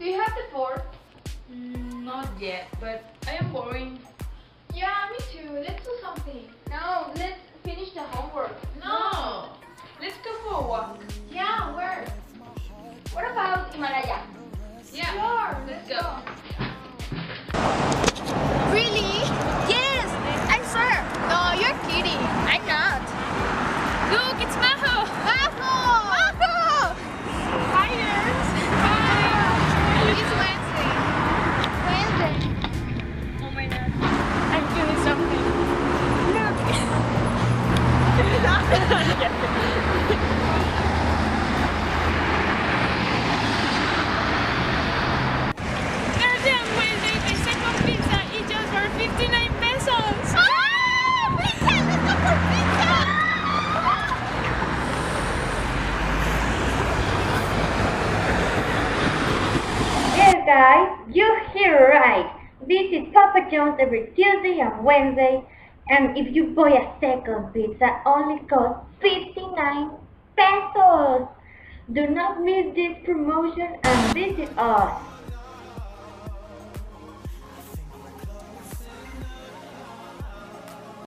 you have the fork? Not yet, but I am boring. Yeah, me too. Let's do something. No, let's finish the homework. No! Let's go for a walk. Yeah, where? What about Himalaya? Yeah, Sure, let's go. Really? Yes, I swear. No, you're kidding. I'm not. Look, it's Maho! Maho! Maho! Hi, nerds. Hi. It's Wednesday. Wednesday. Oh my god. I'm feeling something. Goddamn Wednesday, the second pizza is just for 59 pesos! Ah! Pizza! Let's go for pizza! Yes, guys, you hear right. This is Papa John's every Tuesday and Wednesday, and if you buy a second pizza, only costs 59 pesos. Do not miss this promotion and visit us.